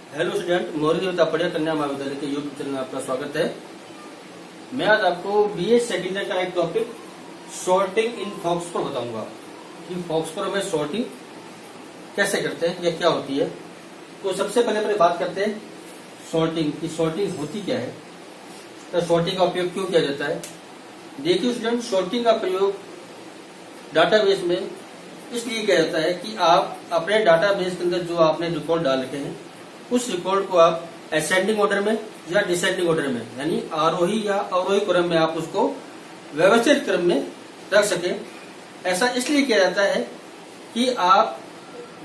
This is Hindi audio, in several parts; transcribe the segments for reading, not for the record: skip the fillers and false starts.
हेलो स्टूडेंट, मौर्य देवता पढ़िया कन्या महाविद्यालय के यूट्यूब चैनल में आपका स्वागत है। मैं आज आपको बीए सेकेंड ईयर का एक टॉपिक सॉर्टिंग इन फॉक्सप्रो बताऊंगा कि फॉक्सप्रो में सॉर्टिंग कैसे करते हैं या क्या होती है। तो सबसे पहले बात करते हैं सॉर्टिंग की। सॉर्टिंग होती क्या है, तो सॉर्टिंग का उपयोग क्यों किया जाता है। देखिए स्टूडेंट, सॉर्टिंग का प्रयोग डाटाबेस में इसलिए किया जाता है कि आप अपने डाटाबेस के अंदर जो आपने रिकॉर्ड डाल रखे हैं उस रिकॉर्ड को आप असेंडिंग ऑर्डर में या डिसेंडिंग ऑर्डर में यानी आरोही या अवरोही क्रम में आप उसको व्यवस्थित क्रम में रख सके। ऐसा इसलिए किया जाता है कि आप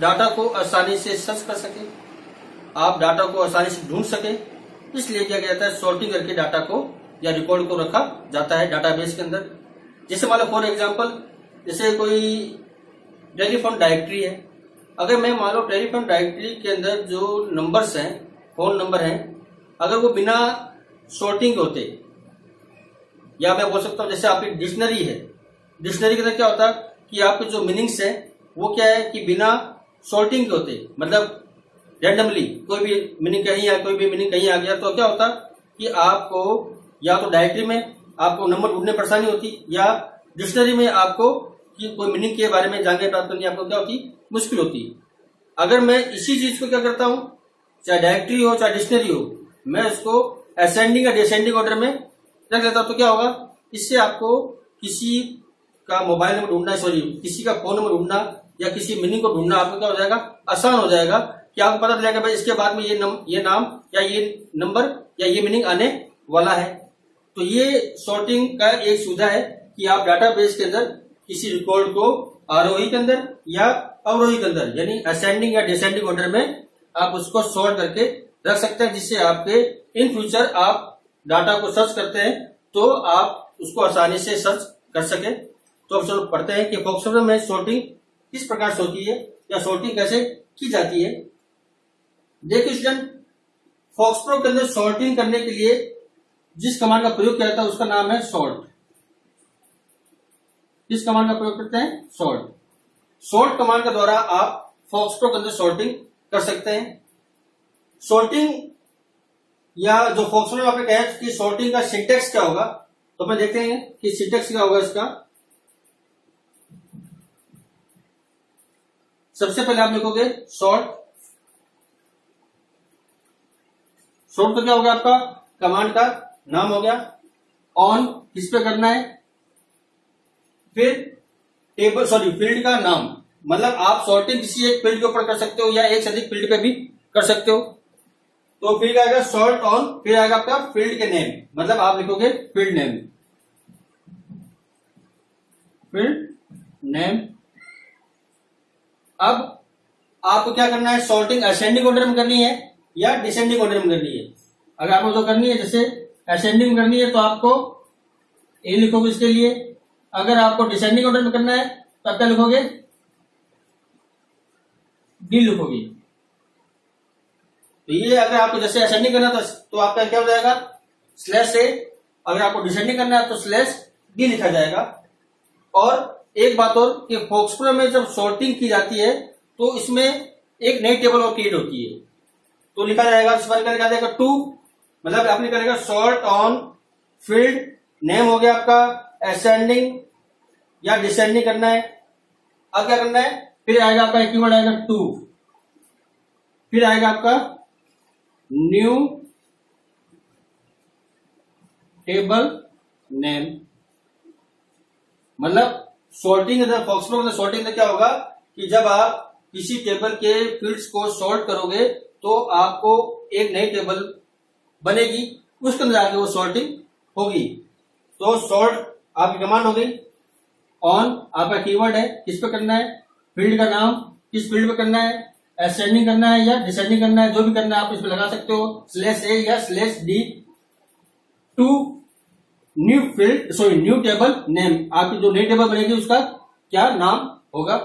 डाटा को आसानी से सर्च कर सके, आप डाटा को आसानी से ढूंढ सके। इसलिए क्या किया जाता है, सॉर्टिंग करके डाटा को या रिकॉर्ड को रखा जाता है डाटाबेस के अंदर। जैसे मान लो फॉर एग्जाम्पल, जैसे कोई टेलीफोन डायरेक्टरी है। अगर मैं मान लो टेलीफोन डायरेक्टरी के अंदर जो नंबर्स हैं, फोन नंबर हैं, अगर वो बिना सॉर्टिंग के होते, या मैं बोल सकता हूं जैसे आपकी डिक्शनरी है, डिक्शनरी के अंदर क्या होता है कि आपके जो मीनिंग्स है वो क्या है कि बिना सॉर्टिंग के होते, मतलब रैंडमली कोई भी मीनिंग कहीं या कोई भी मीनिंग कहीं आ गया तो क्या होता कि आपको या तो डायरेक्टरी में आपको नंबर ढूंढने परेशानी होती या डिक्शनरी में आपको कि कोई मीनिंग के बारे में जानकारी प्राप्त करनी आपको क्या होती, मुश्किल होती। अगर मैं इसी चीज को क्या करता हूं, चाहे डायरेक्टरी हो चाहे डिक्शनरी हो, मैं उसको असेंडिंग या डिसेंडिंग ऑर्डर में रख लेता हूं, तो क्या होगा, इससे आपको किसी का मोबाइल नंबर ढूंढना, सॉरी किसी का फोन नंबर ढूंढना या किसी मीनिंग को ढूंढना आपको क्या हो जाएगा, आसान हो जाएगा कि आपको पता चलेगा भाई इसके बाद में ये नाम या ये नंबर या ये मीनिंग आने वाला है। तो ये सॉर्टिंग का एक सुविधा है कि आप डाटाबेस के अंदर किसी रिकॉर्ड को आरोही के अंदर या अवरोही के अंदर यानी असेंडिंग या डिसेंडिंग ऑर्डर में आप उसको सॉर्ट करके रख सकते हैं, जिससे आपके इन फ्यूचर आप डाटा को सर्च करते हैं तो आप उसको आसानी से सर्च कर सके। तो अब चलो पढ़ते हैं कि फॉक्सप्रो में सॉर्टिंग किस प्रकार से होती है या सॉर्टिंग कैसे की जाती है। देखिए स्टूडेंट, फॉक्सप्रो के अंदर सॉर्टिंग करने के लिए जिस कमांड का प्रयोग किया जाता है उसका नाम है सॉर्ट। किस कमांड का प्रयोग करते हैं, सॉर्ट। सॉर्ट कमांड के द्वारा आप फॉक्सप्रो के अंदर सॉर्टिंग कर सकते हैं। सॉर्टिंग या जो फॉक्सप्रो में आपने कहा कि सॉर्टिंग का सिंटेक्स क्या होगा, तो अपन देखते हैं कि सिंटेक्स क्या होगा इसका। सबसे पहले आप लिखोगे सॉर्ट। सॉर्ट तो क्या हो गया, आपका कमांड का नाम हो गया। ऑन किस पे करना है, फिर टेबल फील्ड का नाम, मतलब आप सॉर्टिंग किसी एक फील्ड के ऊपर कर सकते हो या एक से अधिक फील्ड पे भी कर सकते हो। तो फिर आएगा सॉर्ट ऑन, फिर आएगा आपका फील्ड के नेम, मतलब आप लिखोगे फील्ड नेम, फील्ड नेम। अब आपको क्या करना है, सॉर्टिंग असेंडिंग ऑर्डर में करनी है या डिसेंडिंग ऑर्डर में करनी है। अगर आपको जो करनी है, जैसे असेंडिंग में करनी है तो आपको ए लिखोगे इसके लिए। अगर आपको डिसेंडिंग ऑर्डर में करना है तो आप क्या लिखोगे, डी लिखोगे। तो ये अगर आपको जैसे असेंडिंग करना तो आपका क्या हो जाएगा, स्लैश ए। अगर आपको डिसेंडिंग करना है तो स्लैश डी लिखा जाएगा। और एक बात और कि फॉक्सप्रो में जब सॉर्टिंग की जाती है तो इसमें एक नई टेबल और क्रिएट होती है, तो लिखा जाएगा, इस बार लिखा जाएगा टू, मतलब आपने करेगा सॉर्ट ऑन फील्ड नेम हो गया आपका, असेंडिंग या डिसेंडिंग करना है। अब क्या करना है, फिर आएगा आपका एक कीवर्ड आएगा टू, फिर आएगा आपका न्यू टेबल नेम। मतलब सॉर्टिंग फॉक्सप्रो में सॉर्टिंग में क्या होगा कि जब आप किसी टेबल के फील्ड्स को सॉर्ट करोगे तो आपको एक नई टेबल बनेगी, उसके अंदर आके वो सॉर्टिंग होगी। तो सॉर्ट आपकी कमांड हो गई। ऑन आपका कीवर्ड है, किस पे करना है, फील्ड का नाम, किस फील्ड पे करना है, असेंडिंग करना है या डिसेंडिंग करना है, जो भी करना है आप इसमें लगा सकते हो, स्लैश ए या slash D. To new field new table name, आपकी जो नई टेबल बनेगी उसका क्या नाम होगा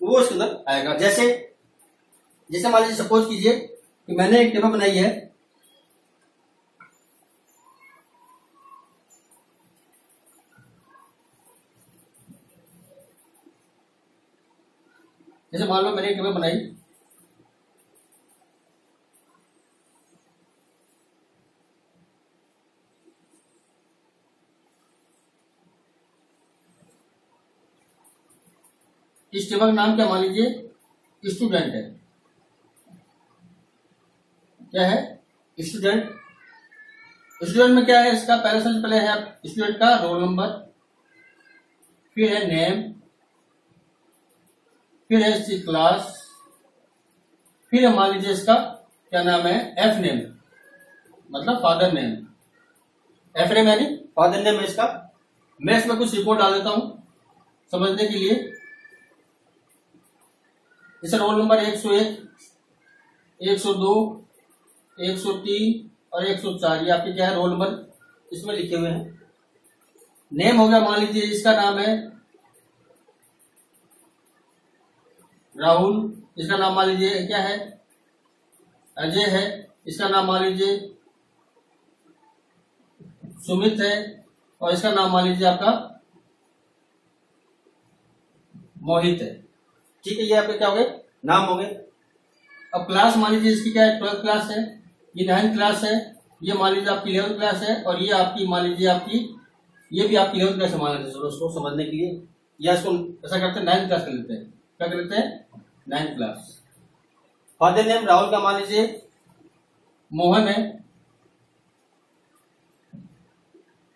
वो उसके अंदर आएगा। जैसे मान लीजिए सपोज कीजिए कि मैंने एक टेबल बनाई है, जैसे मान लो मैंने एक टेबल बनाई इस टेबल का नाम क्या मान लीजिए स्टूडेंट है। क्या है? स्टूडेंट। स्टूडेंट में क्या है इसका? पहले सबसे पहले है स्टूडेंट का रोल नंबर, फिर है नेम, फिर है इसकी क्लास, फिर मान लीजिए इसका क्या नाम है एफ नेम, मतलब फादर नेम। एफ नेम यानी फादर नेम है इसका। मैं इसमें कुछ रिपोर्ट डाल देता हूं समझने के लिए। इसका रोल नंबर 101, 102, 103 और 104 ये आपके क्या है रोल नंबर इसमें लिखे हुए हैं। नेम हो गया, मान लीजिए इसका नाम है राहुल, इसका नाम मान लीजिए क्या है अजय है, इसका नाम मान लीजिए सुमित है, और इसका नाम मान लीजिए आपका मोहित है। ठीक है, ये आपके क्या हो गए नाम हो गए। अब क्लास मान लीजिए इसकी क्या है 12th क्लास है, ये 9th क्लास है, ये मान लीजिए आपकी 11th क्लास है, और ये आपकी मान लीजिए आपकी ये भी आपकी 11th क्लास है मान लीजिए उसको समझने के लिए, या इसको ऐसा करते हैं 9th क्लास कर लेते हैं। क्या कर लेते हैं 9th class. Father name Rahul का मान लीजिए मोहन है,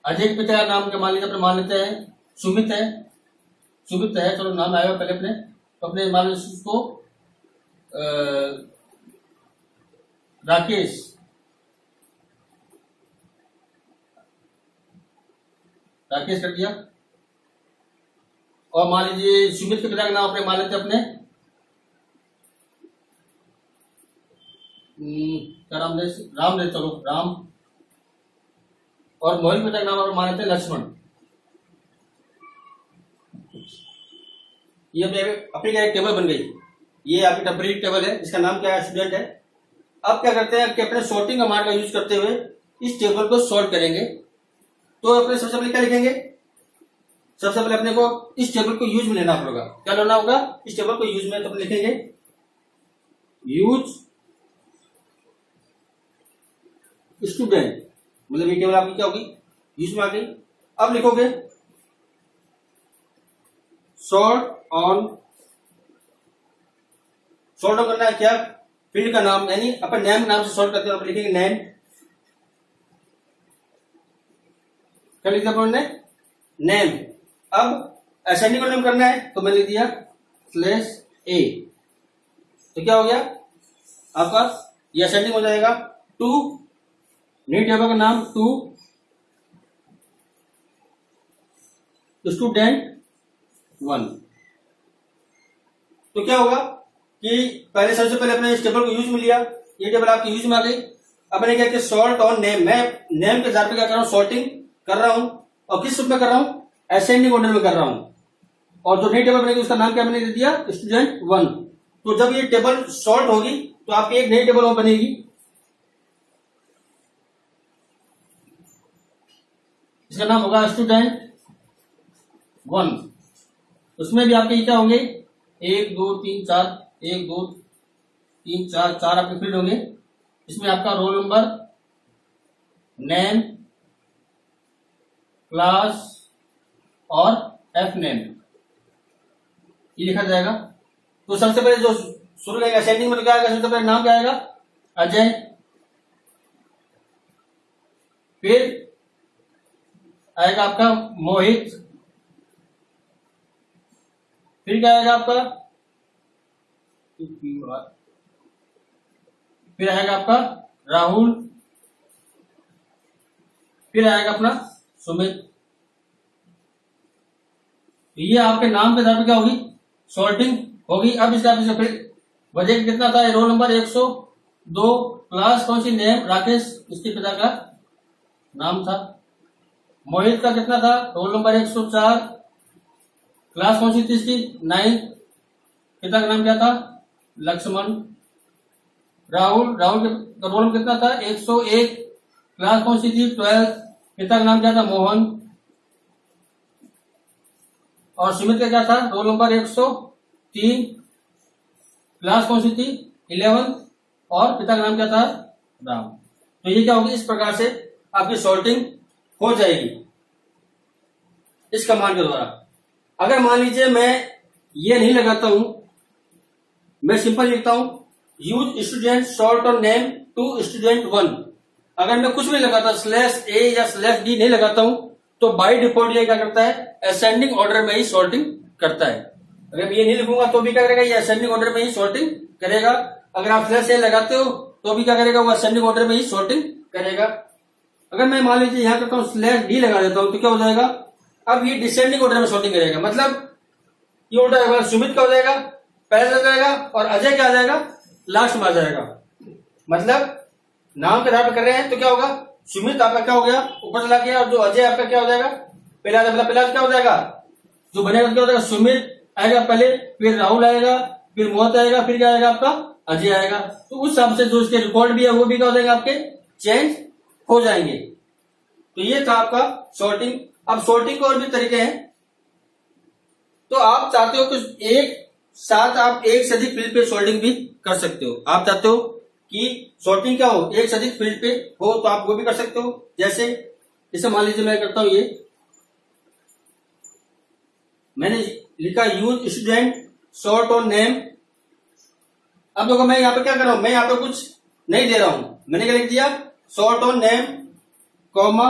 अजय के पिता का नाम क्या मान लीजिए अपने मान लेते हैं सुमित है। सुमित है, चलो नाम आएगा पहले अपने, तो अपने मान लीजिए उसको राकेश, राकेश कर दिया। और मान लीजिए सुमित के पिता का नाम अपने मान लेते अपने राम चलो राम, और मोहित पिता का नाम अपने मान लेते लक्ष्मण। ये अपनी क्या टेबल बन गई, ये आपकी टेम्परेरी टेबल है, इसका नाम क्या है स्टूडेंट है। अब क्या करते हैं कि अपने सॉर्टिंग कमांड का यूज करते हुए इस टेबल को सॉर्ट करेंगे। तो अपने सबसे पहले क्या लिखेंगे? सबसे पहले अपने को इस टेबल को यूज में लेना होगा। क्या लेना होगा? इस टेबल को यूज में। तो अपने लिखेंगे यूज स्टूडेंट, मतलब ये टेबल आपकी क्या होगी यूज में आ गई। अब लिखोगे सॉर्ट ऑन, सॉर्ट ऑन करना है क्या फील्ड का नाम, यानी अपन नेम नाम से सॉर्ट करते हैं। लिखेंगे नेम, क्या लिखा अपन ने नेम। अब असेंडिंग ऑर्डर में करना है तो मैं लिख दिया /a, तो क्या हो गया आपका ये असेंडिंग हो जाएगा। टू न्यू टेबल का नाम टू स्टूडेंट 1। तो क्या होगा कि पहले सबसे पहले अपने इस टेबल को यूज में लिया, ये टेबल आपकी यूज में आ गई। अब मैंने क्या किया सॉर्ट ऑन नेम, मैं नेम के आधार पर क्या कर रहा हूं सॉर्टिंग कर रहा हूं, और किस रूप में कर रहा हूं असेंडिंग ऑर्डर में कर रहा हूं। और जो नई टेबल बनेगी उसका नाम क्या मैंने दे दिया स्टूडेंट 1। तो जब ये टेबल सॉर्ट होगी तो आपकी एक नई टेबल और बनेगी, इसका नाम होगा स्टूडेंट 1। उसमें भी आपके क्या होंगे 1 2 3 4, 1 2 3 4 4 आपके फील्ड होंगे। इसमें आपका रोल नंबर, नेम, क्लास और एफ नेम ये लिखा जाएगा। तो सबसे पहले जो शुरू में असेंडिंग में लिखा आएगा सबसे पहले नाम क्या आएगा अजय, फिर आएगा आपका मोहित, फिर क्या आएगा आपका फिर आएगा आपका राहुल, फिर आएगा अपना सुमित। ये आपके नाम के आधार पर क्या होगी सॉर्टिंग होगी। अब इसका फिर वजह कितना था रोल नंबर 102, क्लास कौन सी नेम राकेश इसके पिता का नाम था। मोहित का कितना था रोल नंबर 104, क्लास कौन सी थी इसकी 9th, पिता का नाम क्या था लक्ष्मण। राहुल के रोल नंबर कितना था 101, क्लास कौन सी थी 12th, पिता का नाम क्या था मोहन। और सुमित का क्या था रोल नंबर 103, क्लास कौन सी थी 11th, और पिता का नाम क्या था राम। तो ये क्या होगी इस प्रकार से आपकी सॉर्टिंग हो जाएगी इस कमांड के द्वारा। अगर मान लीजिए मैं ये नहीं लगाता हूं, मैं सिंपल लिखता हूं use student short on name to student 1। अगर मैं कुछ भी लगाता /a या /d नहीं लगाता हूं तो बाय डिफॉल्ट ये क्या करता है, असेंडिंग ऑर्डर में ही सॉर्टिंग करता है। अगर ये नहीं लिखूंगा तो भी क्या करेगा, ये असेंडिंग ऑर्डर में ही सॉर्टिंग करेगा। अगर आप /a लगाते हो तो भी क्या करेगा, वो असेंडिंग ऑर्डर में ही सॉर्टिंग करेगा। अगर मैं मान लीजिए यहां करता हूं /d लगा देता हूं तो क्या हो जाएगा, अब ये डिसेंडिंग ऑर्डर में सॉर्टिंग करेगा। मतलब ये उल्टा है, सुमित का हो जाएगा पहले आ जाएगा और अजय क्या आ जाएगा लास्ट में आ जाएगा। मतलब नाम के आधार पर कर रहे हैं तो क्या होगा, सुमित आपका क्या हो गया ऊपर चला गया, और जो अजय आपका क्या हो जाएगा पहला, मतलब पहला क्या हो जाएगा, जो बनेगा क्या हो जाएगा, सुमित आएगा पहले, फिर राहुल आएगा, फिर मोहन आएगा, फिर क्या आएगा आपका अजय आएगा। तो उस हिसाब से जो इसके रिकॉर्ड भी है वो भी क्या हो जाएगा आपके चेंज हो जाएंगे। तो ये था आपका सॉर्टिंग। अब सॉर्टिंग के और भी तरीके हैं। तो आप चाहते हो कि एक साथ आप एक से अधिक फील्ड पे सॉर्टिंग भी कर सकते हो। आप चाहते हो कि सॉर्टिंग क्या हो, एक से अधिक फील्ड पे हो, तो आप वो भी कर सकते हो। जैसे मान लीजिए मैं करता हूं, ये मैंने लिखा use student short on name. अब देखो मैं यहां पे क्या कर रहा हूं, मैं यहां पे कुछ नहीं दे रहा हूं, मैंने क्या लिख दिया शॉर्ट ऑन नेम कॉमा,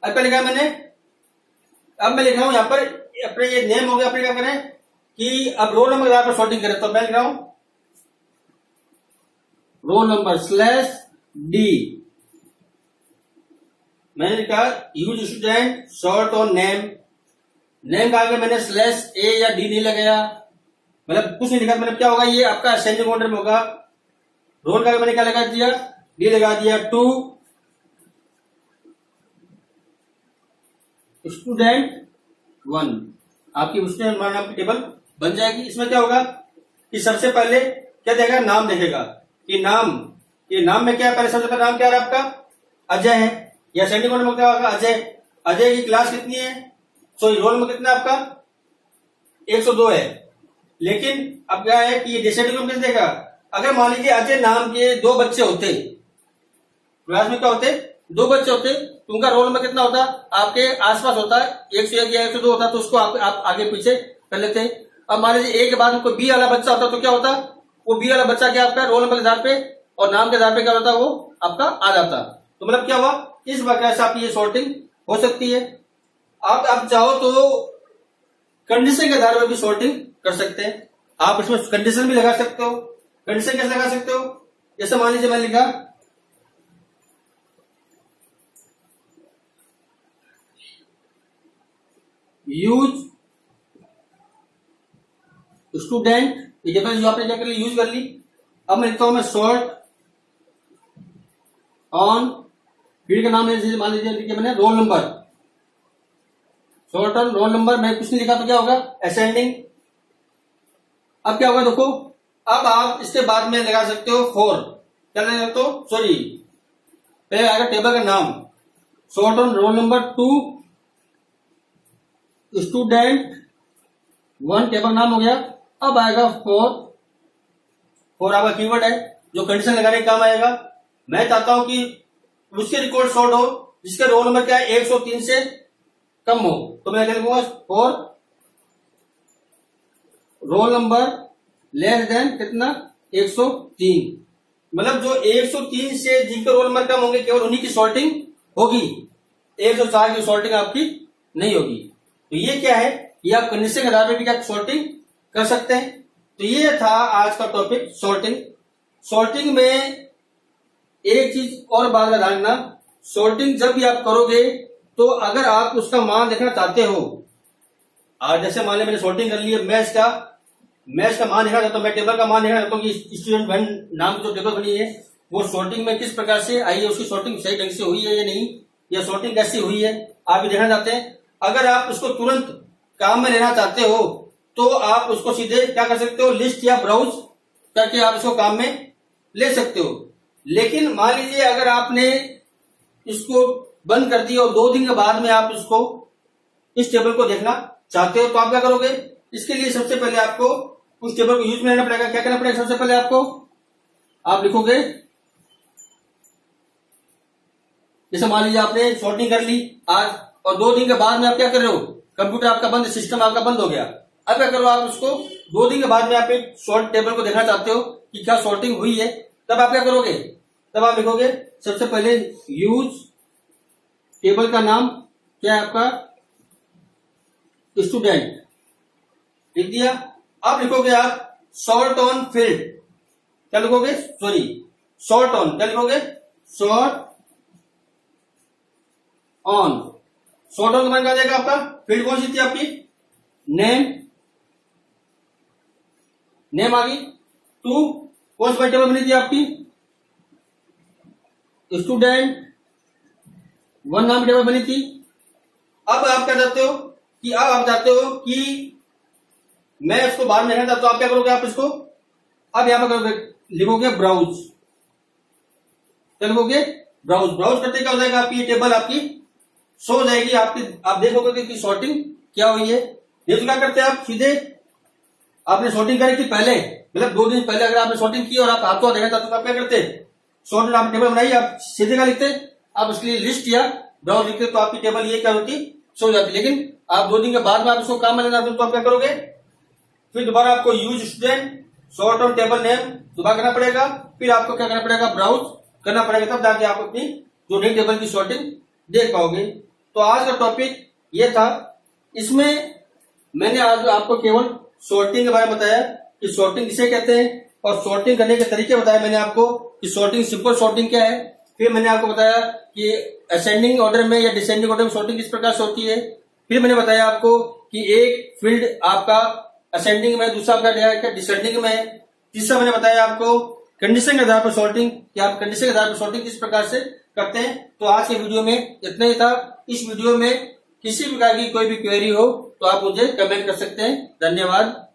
अब क्या लिखा मैंने, अब मैं लिख रहा हूं यहां पर अपने ये नेम हो गया, अपने क्या करें कि अब रोल नंबर यहां पर सॉर्टिंग करें, तो मैं लिख रहा हूं रोल नंबर /d। मैंने लिखा use student short on name, name का आगे मैंने /a या d नहीं लगाया, मतलब कुछ नहीं लिखा। मतलब क्या होगा, ये आपका असेंडिंग ऑर्डर में होगा। रोल का मैंने क्या लगा दिया, d लगा दिया, टू स्टूडेंट 1। आपकी स्टूडेंट नाम की टेबल बन जाएगी। इसमें क्या होगा कि सबसे पहले क्या देगा, नाम देखेगा कि ये नाम में क्या है, पहले सबसे पहले नाम क्या है आपका अजय है, या असेंडिंग ऑर्डर में क्या होगा अजय। अजय की क्लास कितनी है, सॉरी रोल नंबर कितना है आपका 102 है। लेकिन अब क्या है कि ये डिसेंडिंग ऑर्डर कैसे देगा, अगर मान लीजिए अजय नाम के 2 बच्चे होते, क्लास में क्या होते 2 बच्चे होते, तो उनका रोल नंबर कितना होता, आपके आसपास होता है 101 या 102 होता, तो उसको आप आगे पीछे कर लेते हैं। अब मान लीजिए ए के बाद उनको बी वाला बच्चा होता, तो क्या होता, वो बी वाला बच्चा क्या आपका रोल नंबर के आधार पे और नाम के आधार पे क्या होता, वो आपका आ जाता। तो मतलब क्या हुआ, इस प्रकार से आपकी ये सॉर्टिंग हो सकती है। आप चाहो तो कंडीशन के आधार पर भी सॉर्टिंग कर सकते हैं। आप इसमें कंडीशन भी लगा सकते हो। कंडीशन कैसे लगा सकते हो, जैसे मान लीजिए मैंने लिखा यूज स्टूडेंट, ये जो आपने क्या कर ली यूज कर ली। अब मैं लिखता हूं मैं सॉर्ट ऑन फील्ड का नाम मान लीजिए मैंने roll number, sort on roll number, मैं कुछ नहीं लिखा तो क्या होगा असेंडिंग। अब क्या होगा देखो, अब आप इसके बाद में लगा सकते हो 4, क्या लगा सकते हो, सॉरी पहले आएगा टेबल का नाम sort on roll number 2 student 1, table नाम हो गया। अब आएगा 4 आपका कीवर्ड है जो कंडीशन लगाने का काम आएगा। मैं चाहता हूं कि उसके रिकॉर्ड सॉर्ट हो जिसके रोल नंबर क्या है 103 से कम हो, तो मैं क्या लिखूंगा 4 रोल नंबर लेस देन कितना 103। मतलब जो 103 से जिनके रोल नंबर कम होंगे केवल उन्हीं की सॉर्टिंग होगी, 104 की सॉर्टिंग आपकी नहीं होगी। तो ये क्या है, ये आप कंडीशन के आधार पर भी क्या सॉर्टिंग कर सकते हैं। तो ये था आज का टॉपिक सॉर्टिंग। सॉर्टिंग में एक चीज और बात का ध्यान रखना, सॉर्टिंग जब भी आप करोगे तो अगर आप उसका मान देखना चाहते हो, आज जैसे मान लिया मैंने सॉर्टिंग कर ली है, मैच का मान देखना चाहता हूं, मैं टेबल का मान देखना चाहता हूं कि स्टूडेंट 1 नाम की जो टेबल बनी है वो सॉर्टिंग में किस प्रकार से आई है, उसकी सॉर्टिंग सही ढंग से हुई है या नहीं, या सॉर्टिंग कैसी हुई है, आप भी देखना चाहते हैं। अगर आप उसको तुरंत काम में लेना चाहते हो तो आप उसको सीधे क्या कर सकते हो, लिस्ट या ब्राउज करके आप इसको काम में ले सकते हो। लेकिन मान लीजिए अगर आपने इसको बंद कर दिया और 2 दिन के बाद में आप इसको इस टेबल को देखना चाहते हो तो आप क्या करोगे, इसके लिए सबसे पहले आपको उस टेबल को यूज में लेना पड़ेगा। क्या करना पड़ेगा, सबसे पहले आपको आप लिखोगे, जैसे मान लीजिए आपने सॉर्टिंग कर ली आज और 2 दिन के बाद में आप क्या कर रहे हो, कंप्यूटर आपका बंद, सिस्टम आपका बंद हो गया, अब क्या करो, आप उसको 2 दिन के बाद में आप एक सॉर्ट टेबल को देखना चाहते हो कि क्या सॉर्टिंग हुई है, तब आप क्या करोगे, तब आप लिखोगे सबसे पहले यूज टेबल का नाम क्या है आपका, स्टूडेंट, लिख दिया। अब लिखोगे आप सॉर्ट ऑन फील्ड, क्या लिखोगे, सॉरी सॉर्ट ऑन, क्या लिखोगे, सॉर्ट ऑन। सॉर्ट ऑन का मान क्या जाएगा आपका, फील्ड कौन सी थी आपकी, नेम, नेम आ गई। 2 कौन सी टेबल बनी थी आपकी, स्टूडेंट 1 नाम की टेबल बनी थी। अब आप क्या चाहते हो कि अब आप चाहते हो कि मैं इसको बाद में देखना चाहता हूं, आप क्या करोगे, आप इसको अब यहां पर लिखोगे ब्राउज, क्या लिखोगे, ब्राउज। ब्राउज करते क्या हो जाएगा, आपकी ये टेबल आपकी शो हो जाएगी, आपकी आप देखोगे कि सॉर्टिंग क्या हुई है। ये तो क्या करते हैं आप, सीधे आपने सॉर्टिंग करी थी पहले, मतलब 2 दिन पहले अगर आपने सॉर्टिंग की और आप हाथों देखना चाहते तो आप क्या करते, सॉर्ट आप टेबल बनाई, आप सीधे क्या लिखते, आप उसके लिए लिस्ट या ब्राउज लिखते तो आपकी टेबल ये क्या होती, सो जाती। लेकिन आप 2 दिन के बाद में आप इसको काम में लेना तो आप क्या करोगे, फिर दोबारा आपको use student sort on table name दोबारा करना पड़ेगा, फिर आपको क्या करना पड़ेगा, ब्राउज करना पड़ेगा, तब जाके आप अपनी जो नई टेबल की सॉर्टिंग देख पाओगे। तो आज का टॉपिक ये था, इसमें मैंने आज आपको केवल सॉर्टिंग के बारे में बताया कि सॉर्टिंग किसे कहते हैं और सॉर्टिंग करने के तरीके बताए मैंने आपको कि सॉर्टिंग, सिंपल सॉर्टिंग क्या है। फिर मैंने आपको बताया कि असेंडिंग ऑर्डर में या डिसेंडिंग ऑर्डर में सॉर्टिंग किस प्रकार से होती है। फिर मैंने बताया आपको कि एक फील्ड आपका असेंडिंग में, दूसरा आपका डिसेंडिंग में, तीसरा मैंने बताया आपको कंडीशन के आधार पर सॉर्टिंग, कि आप कंडीशन के आधार पर सॉर्टिंग किस प्रकार से करते हैं। तो आज के वीडियो में इतना ही था। इस वीडियो में किसी प्रकार की कोई भी क्वेरी हो तो आप मुझे कमेंट कर सकते हैं। धन्यवाद।